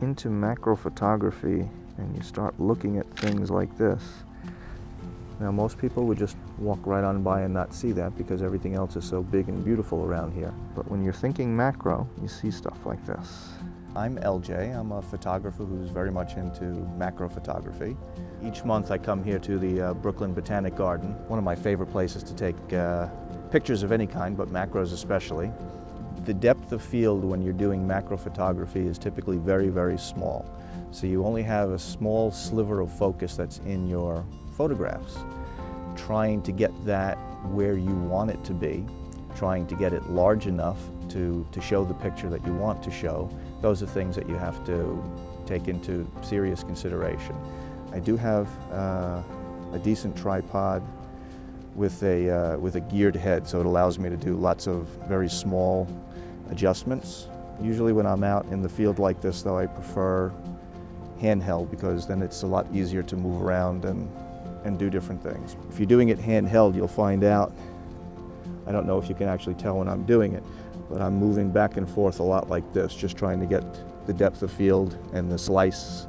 into macro photography and you start looking at things like this, now most people would just walk right on by and not see that because everything else is so big and beautiful around here. But when you're thinking macro, you see stuff like this. I'm Eljay. I'm a photographer who's very much into macro photography. Each month I come here to the Brooklyn Botanic Garden, one of my favorite places to take pictures of any kind, but macros especially. The depth of field when you're doing macro photography is typically very, very small. So you only have a small sliver of focus that's in your photographs. Trying to get that where you want it to be, trying to get it large enough to show the picture that you want to show, those are things that you have to take into serious consideration. I do have a decent tripod with a geared head, so it allows me to do lots of very small adjustments. Usually when I'm out in the field like this, though, I prefer handheld because then it's a lot easier to move around and do different things. If you're doing it handheld, you'll find out, I don't know if you can actually tell when I'm doing it, but I'm moving back and forth a lot like this, just trying to get the depth of field and the slice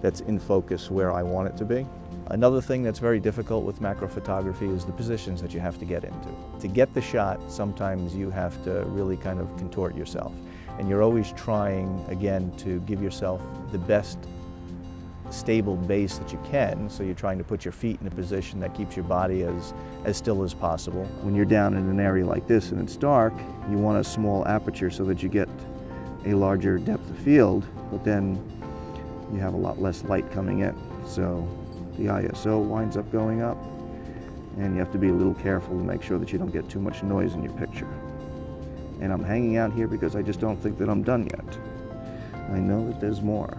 that's in focus where I want it to be. Another thing that's very difficult with macro photography is the positions that you have to get into. To get the shot, sometimes you have to really kind of contort yourself. And you're always trying, again, to give yourself the best stable base that you can, so you're trying to put your feet in a position that keeps your body as still as possible. When you're down in an area like this and it's dark, you want a small aperture so that you get a larger depth of field, but then you have a lot less light coming in. So the ISO winds up going up, and you have to be a little careful to make sure that you don't get too much noise in your picture. And I'm hanging out here because I just don't think that I'm done yet. I know that there's more.